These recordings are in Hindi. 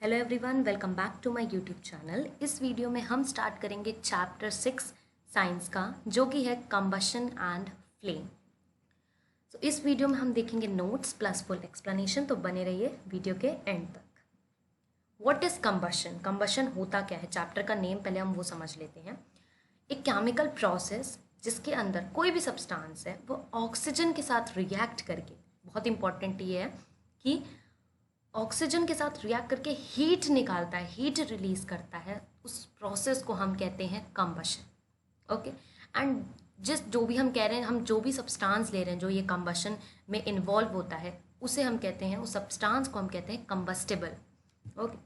Hello everyone, welcome back to my YouTube channel. इस वीडियो में हम स्टार्ट करेंगे चैप्टर 6 साइंस का, जो कि है कंबशन एंड फ्लेम। तो इस वीडियो में हम देखेंगे नोट्स प्लस फुल एक्सप्लेनेशन, तो बने रहिए वीडियो के एंड तक। What is combustion? कंबशन होता क्या है? चैप्टर का नेम पहले हम वो समझ लेते हैं। एक केमिकल प्रोसेस जिसके अंदर कोई भी सब्सटेंस है वो ऑक्सीजन के साथ रिएक्ट करके, बहुत इंपॉर्टेंट ये है कि ऑक्सीजन के साथ रिएक्ट करके हीट निकालता है, हीट रिलीज करता है, उस प्रोसेस को हम कहते हैं कंबशन। ओके, एंड जो भी हम कह रहे हैं, हम जो भी सब्सटेंस ले रहे हैं जो ये कंबशन में इन्वॉल्व होता है, उसे हम कहते हैं, उस सब्सटेंस को हम कहते हैं कंबस्टिबल। ओके,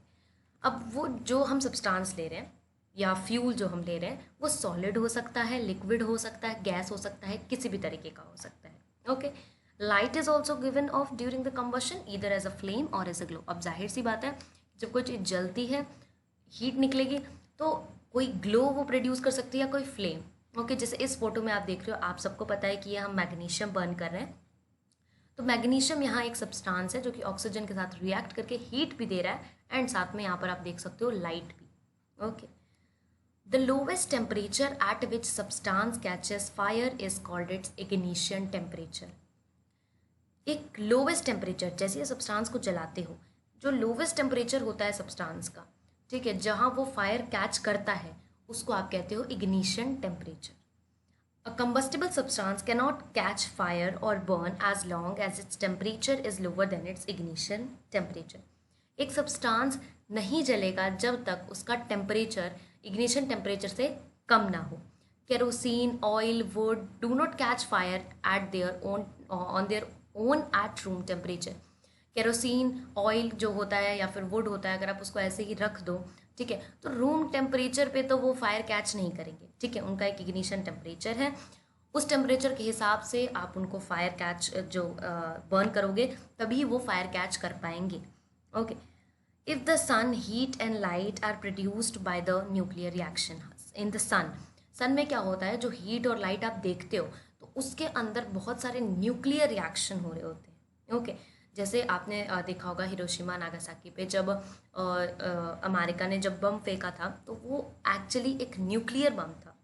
अब वो जो हम सब्सटेंस ले रहे हैं या फ्यूल जो हम ले रहे हैं वो सॉलिड हो सकता है, लिक्विड हो सकता है, गैस हो सकता है, किसी भी तरीके का हो सकता है। Okay, light is also given off during the combustion either as a flame और एज अ ग्लो। अब जाहिर सी बात है, जब कोई चीज़ जलती है, हीट निकलेगी, तो कोई ग्लो वो प्रोड्यूस कर सकती है या कोई फ्लेम। ओके, जैसे इस फोटो में आप देख रहे हो, आप सबको पता है कि ये हम मैग्नीशियम बर्न कर रहे हैं। तो मैग्नीशियम यहाँ एक सब्सटेंस है जो कि ऑक्सीजन के साथ रिएक्ट करके हीट भी दे रहा है, एंड साथ में यहाँ पर आप देख सकते हो लाइट भी। Okay, the lowest temperature at which substance catches fire is called its ignition temperature. एक लोवेस्ट टेम्परेचर, जैसे ये सब्सटेंस को जलाते हो, जो लोवेस्ट टेम्परेचर होता है सब्सटेंस का, ठीक है, जहाँ वो फायर कैच करता है, उसको आप कहते हो ignition temperature. A combustible substance cannot catch fire or burn as long as its temperature is lower than its ignition temperature. एक सब्सटेंस नहीं जलेगा जब तक उसका टेम्परेचर इग्निशन टेम्परेचर से कम ना हो। Kerosene, oil, would do not catch fire eight their own on their own at room temperature. Kerosene, oil जो होता है या फिर वुड होता है, अगर आप उसको ऐसे ही रख दो, ठीक है, तो रूम टेम्परेचर पे तो वो फायर कैच नहीं करेंगे। ठीक है, उनका एक इग्निशन टेम्परेचर है, उस टेम्परेचर के हिसाब से आप उनको फायर कैच जो बर्न करोगे तभी वो फायर कैच कर पाएंगे। Okay, if the sun, heat and light are produced by the nuclear reaction in the sun. Sun में क्या होता है, जो हीट और लाइट आप देखते हो, तो उसके अंदर बहुत सारे न्यूक्लियर रिएक्शन हो रहे होते हैं। ओके, जैसे आपने देखा होगा हिरोशिमा नागासाकी पे जब अमेरिका ने जब बम फेंका था, तो वो एक्चुअली एक न्यूक्लियर बम था,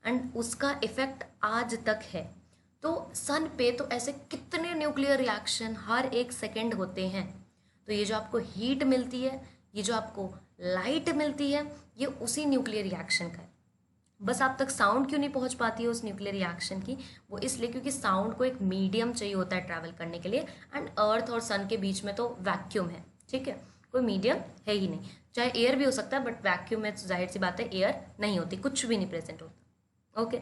एंड उसका इफेक्ट आज तक है। तो सन पे तो ऐसे कितने न्यूक्लियर रिएक्शन हर एक सेकेंड होते हैं। तो ये जो आपको हीट मिलती है, ये जो आपको लाइट मिलती है, ये उसी न्यूक्लियर रिएक्शन का है। बस आप तक साउंड क्यों नहीं पहुंच पाती है उस न्यूक्लियर रिएक्शन की? वो इसलिए क्योंकि साउंड को एक मीडियम चाहिए होता है ट्रैवल करने के लिए, एंड अर्थ और सन के बीच में तो वैक्यूम है। ठीक है, कोई मीडियम है ही नहीं। चाहे एयर भी हो सकता है, बट वैक्यूम में तो जाहिर सी बात है एयर नहीं होती, कुछ भी नहीं प्रेजेंट होता। ओके,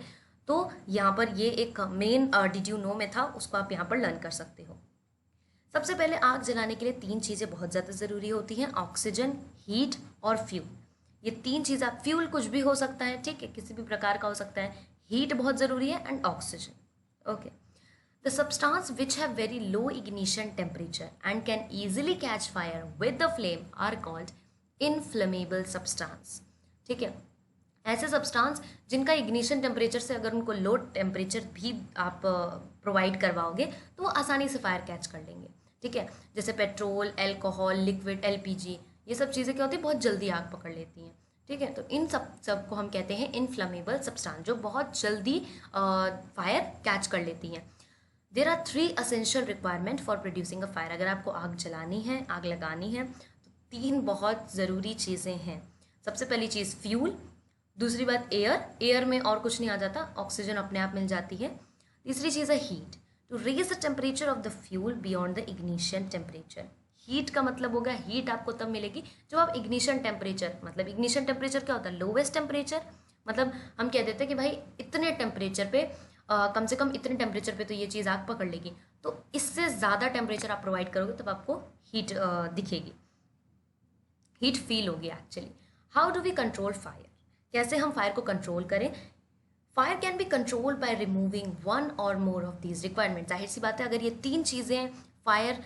तो यहाँ पर ये एक मेन डिड यू नो में था, उसको आप यहाँ पर लर्न कर सकते हो। सबसे पहले आग जलाने के लिए तीन चीज़ें बहुत ज़्यादा ज़रूरी होती हैं, ऑक्सीजन, हीट और फ्यूल। ये तीन चीज़, आप फ्यूल कुछ भी हो सकता है, ठीक है, किसी भी प्रकार का हो सकता है, हीट बहुत ज़रूरी है, and oxygen. Okay, the substance which have very low ignition temperature and can easily catch fire with the flame are called inflammable substance. ठीक है, ऐसे सब्सटेंस जिनका इग्निशन टेम्परेचर से अगर उनको लो टेम्परेचर भी आप प्रोवाइड करवाओगे तो वो आसानी से फायर कैच कर लेंगे। ठीक है, जैसे पेट्रोल, अल्कोहल, लिक्विड, एलपीजी, ये सब चीज़ें क्या होती है, बहुत जल्दी आग पकड़ लेती हैं। ठीक है, तो इन सब को हम कहते हैं इनफ्लेमेबल सब्सटेंस, जो बहुत जल्दी फायर कैच कर लेती हैं। There are 3 essential requirement for producing a fire. अगर आपको आग जलानी है, आग लगानी है, तो 3 बहुत ज़रूरी चीज़ें हैं। सबसे पहली चीज़ फ्यूल, दूसरी बात एयर, एयर में और कुछ नहीं आ जाता, ऑक्सीजन अपने आप मिल जाती है। तीसरी चीज़ है heat, to raise the temperature of the fuel beyond the ignition temperature. Heat का मतलब होगा, हीट आपको तब मिलेगी जब आप इग्निशन टेम्परेचर, मतलब इग्निशन टेम्परेचर क्या होता है, लोवेस्ट टेम्परेचर, मतलब हम कह देते हैं कि भाई इतने टेम्परेचर पे कम से कम इतने टेम्परेचर पे तो ये चीज़ आग पकड़ लेगी। तो इससे ज़्यादा टेम्परेचर आप प्रोवाइड करोगे तब आपको हीट दिखेगी, हीट फील होगी actually. How do we control fire? कैसे हम फायर को कंट्रोल करें? Fire can be control by removing one और मोर ऑफ दीज रिक्वायरमेंट। जाहिर सी बात है, अगर ये 3 चीज़ें फायर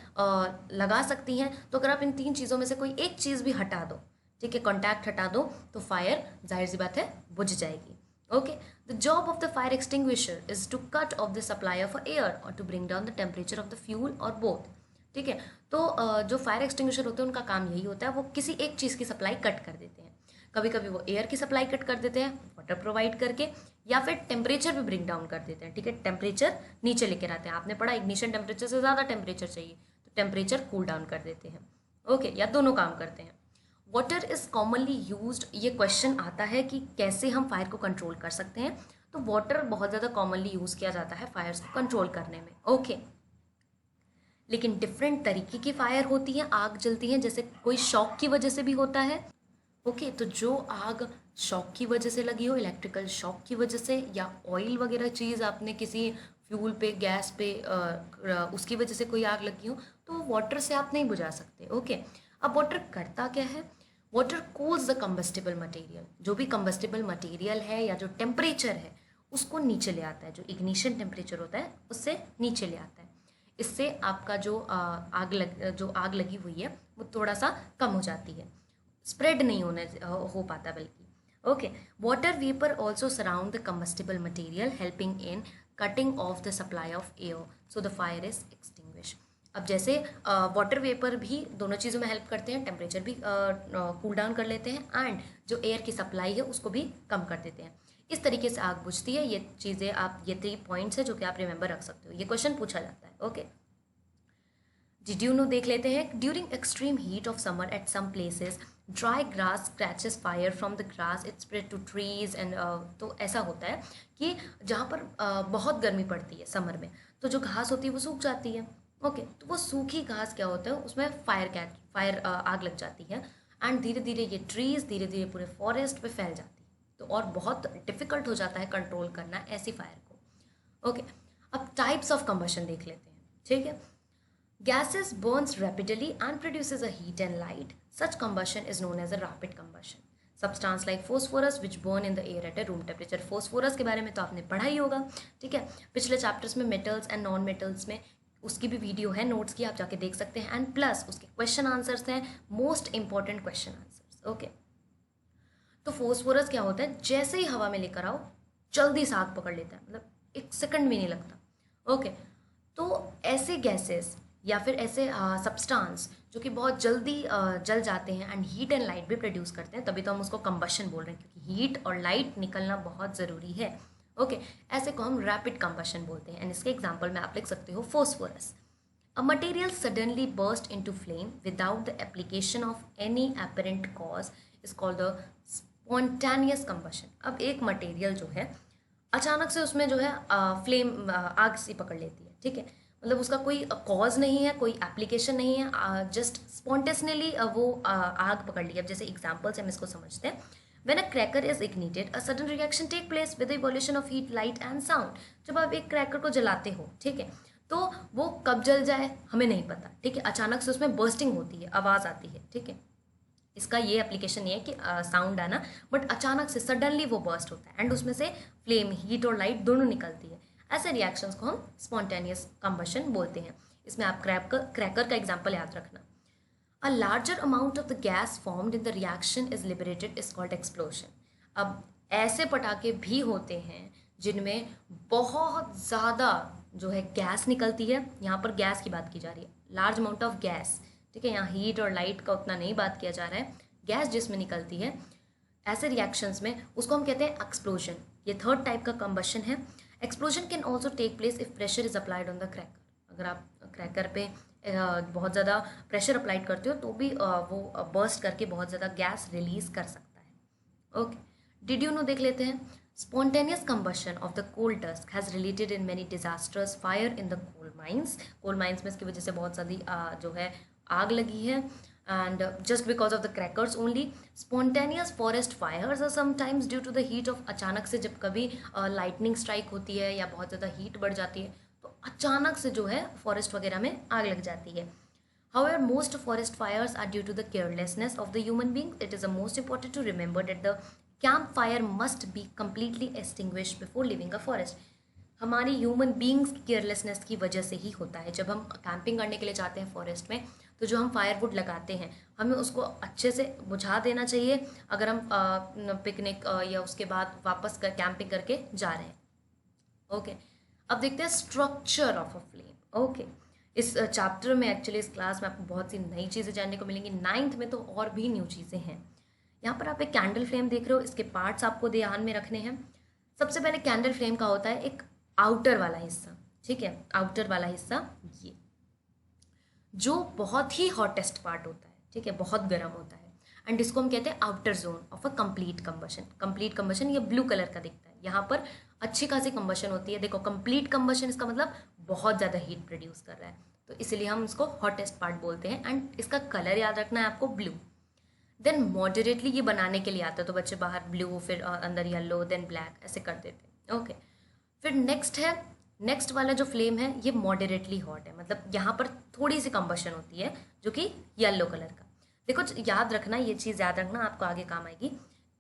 लगा सकती हैं, तो अगर आप इन 3 चीज़ों में से कोई एक चीज़ भी हटा दो, ठीक है, कॉन्टैक्ट हटा दो, तो फायर जाहिर सी बात है बुझ जाएगी। Okay, the job of the fire extinguisher is to cut off the supply of air और to bring down the temperature of the fuel और बोथ। ठीक है। तो जो फायर एक्सटिंग्विशर होते हैं उनका काम यही होता है, वो किसी एक चीज़ की सप्लाई कट कर देते हैं। कभी कभी वो एयर की सप्लाई कट कर देते हैं वाटर प्रोवाइड करके, या फिर टेम्परेचर भी ब्रिंग डाउन कर देते हैं, ठीक है, टेम्परेचर नीचे लेकर आते हैं। आपने पढ़ा इग्निशन टेम्परेचर से ज़्यादा टेम्परेचर चाहिए, तो टेम्परेचर कूल डाउन कर देते हैं। ओके, या दोनों काम करते हैं। वाटर इज़ कॉमनली यूज्ड, ये क्वेश्चन आता है कि कैसे हम फायर को कंट्रोल कर सकते हैं। तो वाटर बहुत ज़्यादा कॉमनली यूज़ किया जाता है फायर्स को कंट्रोल करने में। ओके, लेकिन डिफरेंट तरीके की फायर होती हैं, आग जलती हैं, जैसे कोई शॉक की वजह से भी होता है। ओके, तो जो आग शॉक की वजह से लगी हो, इलेक्ट्रिकल शॉक की वजह से, या ऑयल वगैरह चीज़ आपने किसी फ्यूल पे, गैस पे उसकी वजह से कोई आग लगी हो, तो वाटर से आप नहीं बुझा सकते। ओके, अब वाटर करता क्या है? Water cools the combustible material, जो भी कंबस्टिबल मटेरियल है या जो टेम्परेचर है उसको नीचे ले आता है, जो इग्निशन टेम्परेचर होता है उससे नीचे ले आता है। इससे आपका जो आग लगी हुई है वो थोड़ा सा कम हो जाती है, स्प्रेड नहीं हो पाता बल्कि। Okay, water vapour also surround the combustible material helping in cutting of the supply of air, so the fire is extinguish. अब जैसे वाटर वेपर भी दोनों चीज़ों में हेल्प करते हैं, टेम्परेचर भी कूल डाउन कर लेते हैं एंड जो एयर की सप्लाई है उसको भी कम कर देते हैं। इस तरीके से आग बुझती है। ये चीज़ें आप, ये 3 पॉइंट्स है जो कि आप रिमेंबर रख सकते हो, ये क्वेश्चन पूछा जाता है। ओके, डिड यू नो देख लेते हैं। During extreme heat of summer at some places dry grass catches fire from the grass, it spread to trees and, तो ऐसा होता है कि जहाँ पर बहुत गर्मी पड़ती है समर में, तो जो घास होती है वो सूख जाती है। ओके, तो वो सूखी घास क्या होता है, उसमें फायर आग लग जाती है एंड धीरे धीरे ये ट्रीज धीरे धीरे पूरे फॉरेस्ट पे फैल जाती है, तो और बहुत डिफिकल्ट हो जाता है कंट्रोल करना ऐसी फायर को। ओके, अब टाइप्स ऑफ कंबशन देख लेते हैं, ठीक है। Gases burns rapidly and produces a heat and light. Such combustion is known as a rapid combustion. Substance like phosphorus which burn in the air at a room temperature. phosphorus के बारे में तो आपने पढ़ा ही होगा, ठीक है। पिछले चैप्टर्स में मेटल्स एंड नॉन मेटल्स में उसकी भी वीडियो है नोट्स की, आप जाके देख सकते हैं, एंड प्लस उसके क्वेश्चन आंसर्स हैं, most important question answers. Okay, तो फोस्फोरस क्या होता है, जैसे ही हवा में लेकर आओ जल्दी से आग पकड़ लेता है, मतलब 1 सेकंड भी नहीं लगता। ओके, तो ऐसे गैसेस या फिर ऐसे सब्सटेंस जो कि बहुत जल्दी जल जाते हैं एंड हीट एंड लाइट भी प्रोड्यूस करते हैं, तभी तो हम उसको कंबशन बोल रहे हैं, क्योंकि हीट और लाइट निकलना बहुत ज़रूरी है। ओके, ऐसे को हम रैपिड कंबशन बोलते हैं, एंड इसके एग्जाम्पल में आप लिख सकते हो phosphorus. A material suddenly burst into flame without the application of any apparent cause is called the spontaneous combustion. अब एक मटेरियल जो है अचानक से उसमें जो है फ्लेम आग से पकड़ लेती है, ठीक है, मतलब उसका कोई कॉज नहीं है, कोई एप्लीकेशन नहीं है, जस्ट स्पॉन्टेनियसली वो आग पकड़ ली। अब जैसे एग्जाम्पल से हम इसको समझते हैं। When a cracker is ignited, a sudden reaction take place with the evolution of heat, light and sound. जब आप एक क्रैकर को जलाते हो, ठीक है, तो वो कब जल जाए हमें नहीं पता, ठीक है, अचानक से उसमें बर्स्टिंग होती है, आवाज़ आती है, ठीक है। इसका ये एप्लीकेशन ये है कि साउंड आना, बट अचानक से सडनली वो बर्स्ट होता है एंड उसमें से फ्लेम, हीट और लाइट दोनों निकलती है। ऐसे रिएक्शंस को हम स्पॉन्टेनियस कंबशन बोलते हैं। इसमें आप क्रैकर का एग्जाम्पल याद रखना। A larger amount of the gas formed in the reaction is liberated is called explosion. अब ऐसे पटाखे भी होते हैं जिनमें बहुत ज़्यादा जो है गैस निकलती है, यहाँ पर गैस की बात की जा रही है, लार्ज अमाउंट ऑफ गैस, ठीक है, यहाँ हीट और लाइट का उतना नहीं बात किया जा रहा है, गैस जिसमें निकलती है ऐसे रिएक्शंस में उसको हम कहते हैं एक्सप्लोजन। ये थर्ड टाइप का कंबशन है। Explosion can also take place if pressure is applied on the cracker. अगर आप क्रैकर पे बहुत ज़्यादा प्रेशर अप्लाइड करते हो तो भी वो बर्स्ट करके बहुत ज़्यादा गैस रिलीज कर सकता है। ओके, डिड यू नो देख लेते हैं। Spontaneous combustion of the coal dust has related in many disasters fire in the coal mines. Coal mines में इसकी वजह से बहुत ज़्यादा जो है आग लगी है, and just because of the crackers only. Spontaneous forest fires are sometimes due to the heat of, अचानक से जब कभी lightning strike होती है या बहुत ज़्यादा heat बढ़ जाती है तो अचानक से जो है forest वगैरह में आग लग जाती है। However, most forest fires are due to the carelessness of the human being. It is most important to remember that the campfire must be completely extinguished before leaving a forest. हमारी ह्यूमन बींग्स की केयरलेसनेस की वजह से ही होता है। जब हम कैंपिंग करने के लिए जाते हैं फॉरेस्ट में तो जो हम फायरवुड लगाते हैं हमें उसको अच्छे से बुझा देना चाहिए अगर हम पिकनिक या उसके बाद वापस कैंपिंग करके जा रहे हैं। ओके, अब देखते हैं structure of a flame. Okay, इस चैप्टर में एक्चुअली इस क्लास में आपको बहुत सी नई चीज़ें जानने को मिलेंगी। 9th में तो और भी न्यू चीज़ें हैं। यहाँ पर आप एक कैंडल फ्लेम देख रहे हो, इसके पार्ट्स आपको ध्यान में रखने हैं। सबसे पहले कैंडल फ्लेम का होता है एक आउटर वाला हिस्सा, ठीक है, आउटर वाला हिस्सा ये जो बहुत ही हॉटेस्ट पार्ट होता है, ठीक है, बहुत गर्म होता है, एंड इसको हम कहते हैं outer zone of a complete combustion. Complete combustion ये ब्लू कलर का दिखता है, यहाँ पर अच्छी खासी कंबशन होती है। देखो कंप्लीट कंबशन इसका मतलब बहुत ज़्यादा हीट प्रोड्यूस कर रहा है, तो इसलिए हम इसको हॉटेस्ट पार्ट बोलते हैं, एंड इसका कलर याद रखना है आपको, ब्लू। देन मॉडरेटली ये बनाने के लिए आता है, तो बच्चे बाहर ब्लू, फिर अंदर येलो, देन ब्लैक, ऐसे कर देते हैं। ओके, फिर नेक्स्ट वाला जो फ्लेम है ये मॉडरेटली हॉट है, मतलब यहाँ पर थोड़ी सी कंबशन होती है जो कि येलो कलर का। देखो याद रखना, ये चीज़ याद रखना, आपको आगे काम आएगी।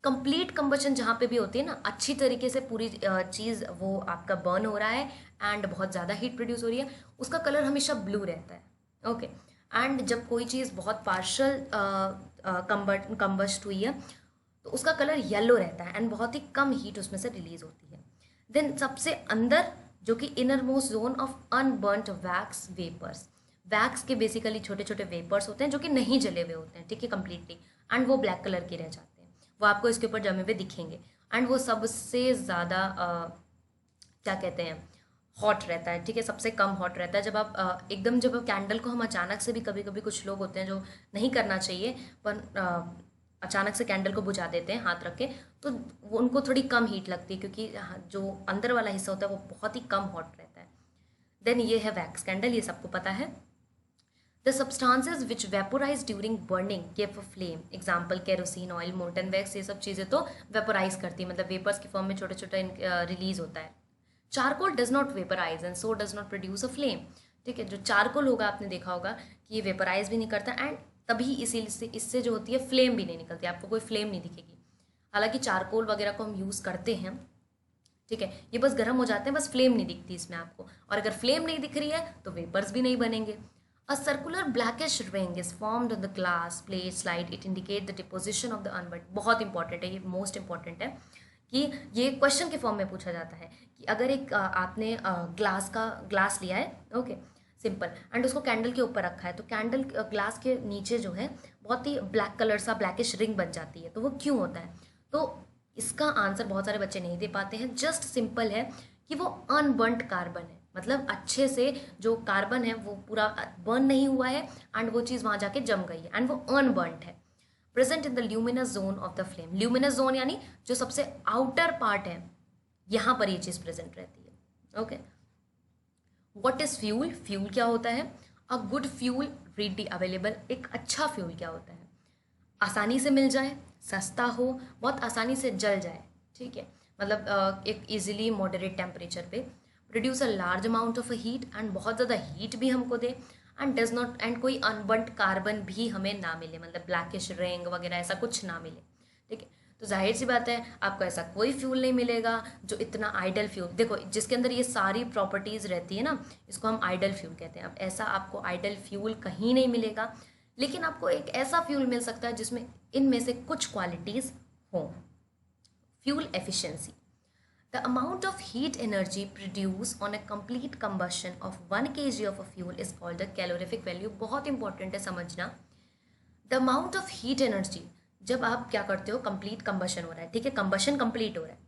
कंप्लीट कंबशन जहाँ पे भी होती है ना, अच्छी तरीके से पूरी चीज़ वो आपका बर्न हो रहा है एंड बहुत ज़्यादा हीट प्रोड्यूस हो रही है, उसका कलर हमेशा ब्लू रहता है। ओके, एंड जब कोई चीज़ बहुत पार्शल कंबस्ट हुई है तो उसका कलर येलो रहता है एंड बहुत ही कम हीट उसमें से रिलीज होती है। देन सबसे अंदर जो कि inner most zone of unburnt wax vapours, wax के बेसिकली छोटे छोटे वेपर्स होते हैं जो कि नहीं जले हुए होते हैं, ठीक है, कम्प्लीटली, एंड वो ब्लैक कलर के रह जाते हैं, वो आपको इसके ऊपर जमे हुए दिखेंगे, एंड वो सबसे ज़्यादा क्या कहते हैं, हॉट रहता है, ठीक है, सबसे कम हॉट रहता है। जब आप एकदम जब कैंडल को हम अचानक से भी, कभी कभी कुछ लोग होते हैं जो नहीं करना चाहिए पर अचानक से कैंडल को बुझा देते हैं हाथ रख के, तो वो उनको थोड़ी कम हीट लगती है क्योंकि जो अंदर वाला हिस्सा होता है वो बहुत ही कम हॉट रहता है। देन ये है वैक्स कैंडल, ये सबको पता है। The substances which vaporise during burning give a flame, example kerosene oil, molten wax, ये सब चीज़ें तो वेपोराइज करती है, मतलब वेपर्स की फॉर्म में छोटे छोटे रिलीज होता है। Charcoal does not vaporise and so does not produce a flame, ठीक है, जो चारकोल होगा आपने देखा होगा कि ये वेपराइज भी नहीं करता एंड तभी इसीलिए इससे जो होती है फ्लेम भी नहीं निकलती, आपको कोई फ्लेम नहीं दिखेगी। हालांकि चारकोल वगैरह को हम यूज़ करते हैं, ठीक है, ये बस गर्म हो जाते हैं, बस फ्लेम नहीं दिखती इसमें आपको, और अगर फ्लेम नहीं दिख रही है तो वेपर्स भी नहीं बनेंगे। A circular blackish ring is formed on the glass plate slide, it indicate the deposition of the unburned. बहुत इंपॉर्टेंट है, ये मोस्ट इंपॉर्टेंट है कि ये क्वेश्चन के फॉर्म में पूछा जाता है कि अगर एक आपने ग्लास लिया है, ओके, सिंपल, एंड उसको कैंडल के ऊपर रखा है, तो कैंडल ग्लास के नीचे जो है बहुत ही ब्लैक कलर सा ब्लैकिश रिंग बन जाती है, तो वो क्यों होता है? तो इसका आंसर बहुत सारे बच्चे नहीं दे पाते हैं। जस्ट सिंपल है कि वो अनबर्न्ट कार्बन है, मतलब अच्छे से जो कार्बन है वो पूरा बर्न नहीं हुआ है एंड वो चीज़ वहाँ जाके जम गई है एंड वो अनबर्न्ट है। Present in the luminous zone of the flame, luminous zone यानी जो सबसे आउटर पार्ट है, यहाँ पर ये चीज़ प्रेजेंट रहती है। Okay, what is fuel? Fuel क्या होता है? A good fuel ready available, एक अच्छा फ्यूल क्या होता है? आसानी से मिल जाए, सस्ता हो, बहुत आसानी से जल जाए, ठीक है, मतलब एक इजीली मॉडरेट टेम्परेचर पे, produce a large amount of heat and बहुत ज़्यादा हीट भी हमको दे, एंड डज नॉट, एंड कोई अनबर्न्ट कार्बन भी हमें ना मिले, मतलब ब्लैकिश रिंग वगैरह ऐसा कुछ ना मिले, ठीक है। तो जाहिर सी बात है आपको ऐसा कोई फ्यूल नहीं मिलेगा जो इतना आइडल फ्यूल, देखो जिसके अंदर ये सारी प्रॉपर्टीज़ रहती है ना, इसको हम आइडल फ्यूल कहते हैं। अब ऐसा आपको आइडल फ्यूल कहीं नहीं मिलेगा, लेकिन आपको एक ऐसा फ्यूल मिल सकता है जिसमें इनमें से कुछ क्वालिटीज़ हों। Fuel efficiency, the amount of heat energy produced on a complete combustion of 1 kg of a fuel is called the calorific value। बहुत इंपॉर्टेंट है समझना। the amount of heat energy, जब आप क्या करते हो, कंप्लीट कंबशन हो रहा है, ठीक है, कंबशन कंप्लीट हो रहा है,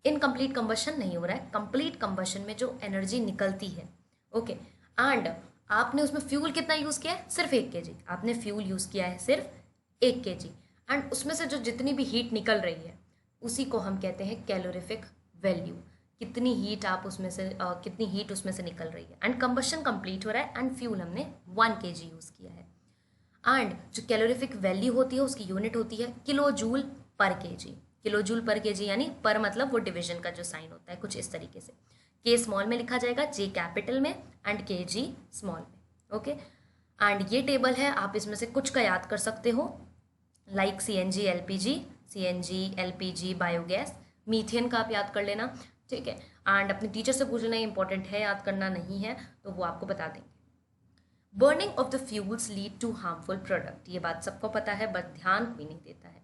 इनकम्प्लीट कंबशन नहीं हो रहा है, कंप्लीट कंबशन में जो एनर्जी निकलती है, ओके, एंड आपने उसमें फ्यूल कितना यूज़ किया है? सिर्फ 1 kg आपने फ्यूल यूज़ किया है, सिर्फ 1 kg, एंड उसमें से जो जितनी भी हीट निकल रही है उसी को हम कहते हैं कैलोरीफिक वैल्यू। कितनी हीट आप उसमें से कितनी हीट उसमें से निकल रही है, एंड कंबशन कंप्लीट हो रहा है एंड फ्यूल हमने 1 kg यूज़ किया है। एंड जो कैलोरीफिक वैल्यू होती है उसकी यूनिट होती है किलो जूल पर केजी। किलो जूल पर केजी यानी पर मतलब वो डिवीजन का जो साइन होता है कुछ इस तरीके से, के स्मॉल में लिखा जाएगा, जे कैपिटल में एंड के जी स्मॉल में, ओके। एंड ये टेबल है, आप इसमें से कुछ का याद कर सकते हो, like CNG LPG, CNG LPG biogas, methane का आप याद कर लेना, ठीक है, एंड अपने टीचर से पूछ लेना, इंपॉर्टेंट है, याद करना नहीं है तो वो आपको बता देंगे। Burning of the fuels lead to harmful product, ये बात सबको पता है बट ध्यान कोई नहीं देता है।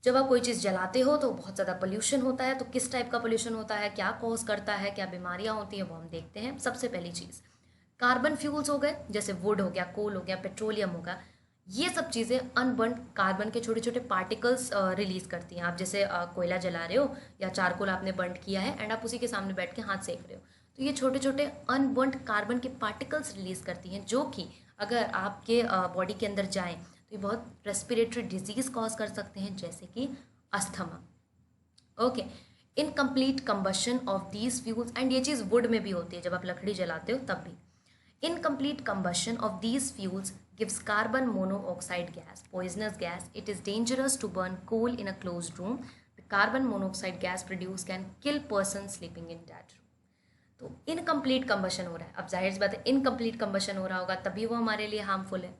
जब आप कोई चीज़ जलाते हो तो बहुत ज़्यादा पोल्यूशन होता है, तो किस टाइप का पोल्यूशन होता है, क्या कॉज करता है, क्या बीमारियां होती हैं, वो हम देखते हैं। सबसे पहली चीज़ कार्बन फ्यूल्स हो गए, जैसे वुड हो गया, कोल हो गया, पेट्रोलियम होगा, ये सब चीज़ें अनबर्न कार्बन के छोटे छोटे पार्टिकल्स रिलीज करती हैं। आप जैसे कोयला जला रहे हो या चारकोल आपने बर्न किया है एंड आप उसी के सामने बैठ के हाथ सेक रहे हो, तो ये छोटे छोटे अनबर्न कार्बन के पार्टिकल्स रिलीज करती हैं, जो कि अगर आपके बॉडी के अंदर जाएं तो ये बहुत रेस्पिरेटरी डिजीज कॉज कर सकते हैं, जैसे कि asthma. Okay, incomplete combustion of these fuels, and ये चीज़ वुड में भी होती है, जब आप लकड़ी जलाते हो तब भी। Incomplete combustion of these fuels gives carbon monoxide gas, poisonous gas. It is dangerous to burn coal in a closed room. The carbon monoxide gas produced can kill person sleeping in that room. तो इनकम्प्लीट कंबशन हो रहा है, अब जाहिर सी बात है इनकम्प्लीट कंबशन हो रहा होगा तभी वो हमारे लिए हार्मफुल है,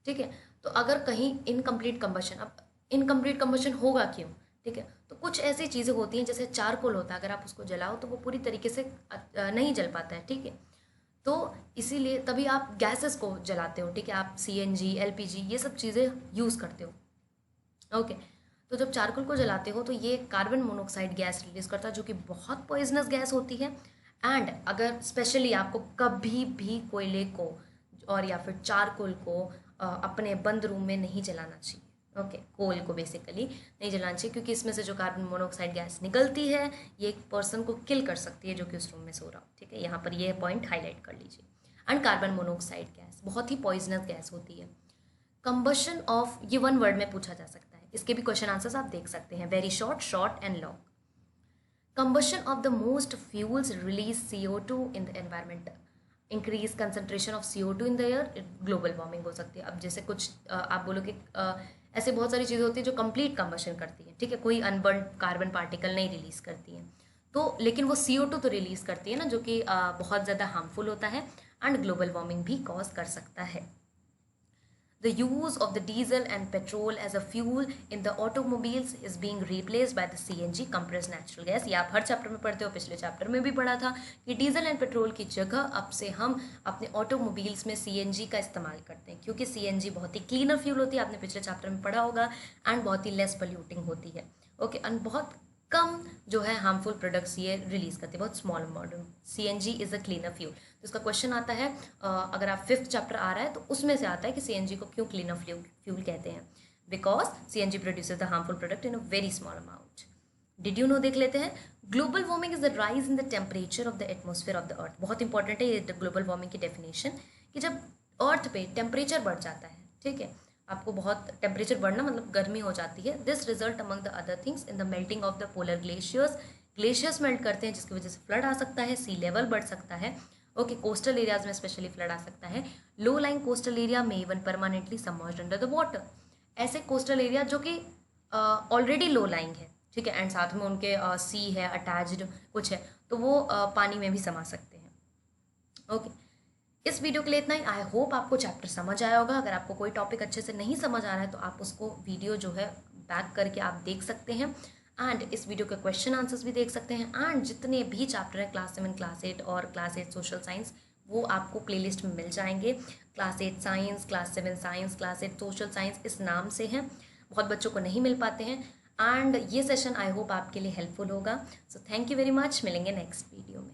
ठीक है। तो अगर कहीं इनकम्प्लीट कंबशन, अब इनकम्प्लीट कंबशन होगा क्यों, ठीक है, तो कुछ ऐसी चीज़ें होती हैं जैसे चारकोल होता है, अगर आप उसको जलाओ तो वो पूरी तरीके से नहीं जल पाता है, ठीक है, तो इसीलिए तभी आप गैसेस को जलाते हो, ठीक है, आप CNG LPG ये सब चीज़ें यूज़ करते हो। ओके, तो जब चारकोल को जलाते हो तो ये कार्बन मोनोऑक्साइड गैस रिलीज करता है, जो कि बहुत पॉइजनस गैस होती है। एंड अगर स्पेशली आपको कभी भी कोयले को और या फिर चारकोल को अपने बंद रूम में नहीं जलाना चाहिए। ओके, कोल को बेसिकली नहीं जलाना चाहिए, क्योंकि इसमें से जो कार्बन मोनोऑक्साइड गैस निकलती है ये एक पर्सन को किल कर सकती है जो कि उस रूम में सो रहा हो, ठीक है, यहाँ पर ये पॉइंट हाईलाइट कर लीजिए। एंड कार्बन मोनोऑक्साइड गैस बहुत ही पॉइजनस गैस होती है। कंबशन ऑफ, ये वन वर्ड में पूछा जा सकता है, इसके भी क्वेश्चन आंसर्स आप देख सकते हैं, very short, short and long. Combustion of the most fuels release CO2 in the environment, increase concentration of CO2 in the air, global warming हो सकती है। अब जैसे कुछ आप बोलोगे ऐसे बहुत सारी चीज़ें होती है जो कंप्लीट कंबशन करती है, ठीक है, कोई अनबर्न कार्बन पार्टिकल नहीं रिलीज करती है, तो लेकिन वो CO2 तो रिलीज करती है ना, जो कि बहुत ज़्यादा हार्मफुल होता है एंड ग्लोबल वार्मिंग भी कॉज कर सकता है। The use of the diesel and petrol as a fuel in the automobiles is being replaced by the CNG, compressed natural gas। ये आप हर चैप्टर में पढ़ते हो, पिछले चैप्टर में भी पढ़ा था कि डीजल एंड पेट्रोल की जगह अब से हम अपने ऑटोमोबाइल्स में CNG का इस्तेमाल करते हैं, क्योंकि CNG बहुत ही क्लीनर फ्यूल होती है, आपने पिछले चैप्टर में पढ़ा होगा, एंड बहुत ही लेस पोल्यूटिंग होती है। ओके, एंड बहुत कम जो है हार्मफुल प्रोडक्ट्स ये रिलीज करते हैं, बहुत small amount. CNG is a cleaner fuel. तो इसका क्वेश्चन आता है, अगर आप 5th चैप्टर आ रहा है तो उसमें से आता है कि CNG को क्यों क्लीनर फ्यूल कहते हैं, because CNG produces the harmful product in a very small amount. Did you know देख लेते हैं। Global warming is the rise in the temperature of the atmosphere of the earth. बहुत इंपॉर्टेंट है ये ग्लोबल वार्मिंग की डेफिनेशन, कि जब अर्थ पे टेम्परेचर बढ़ जाता है, ठीक है, आपको बहुत टेम्परेचर बढ़ना मतलब गर्मी हो जाती है, this result among the other things in the melting of the polar glaciers. Glaciers melt करते हैं जिसकी वजह से फ्लड आ सकता है, सी लेवल बढ़ सकता है। ओके, कोस्टल एरियाज में स्पेशली फ्लड आ सकता है। लो लाइंग कोस्टल एरिया में even permanently submerged under the water. ऐसे कोस्टल एरिया जो कि ऑलरेडी लो लाइंग है, ठीक है, एंड साथ में उनके सी है, अटैच्ड कुछ है, तो वो पानी में भी समा सकते हैं। ओके, इस वीडियो के लिए इतना ही। आई होप आपको चैप्टर समझ आया होगा। अगर आपको कोई टॉपिक अच्छे से नहीं समझ आ रहा है तो आप उसको वीडियो जो है बैक करके आप देख सकते हैं, एंड इस वीडियो के क्वेश्चन आंसर्स भी देख सकते हैं। एंड जितने भी चैप्टर है क्लास 7, क्लास 8 और क्लास 8 सोशल साइंस, वो आपको प्लेलिस्ट में मिल जाएंगे। Class 8 science, class 7 science, class 8 social science इस नाम से हैं, बहुत बच्चों को नहीं मिल पाते हैं। एंड ये सेशन आई होप आपके लिए हेल्पफुल होगा। So thank you very much, मिलेंगे नेक्स्ट वीडियो में।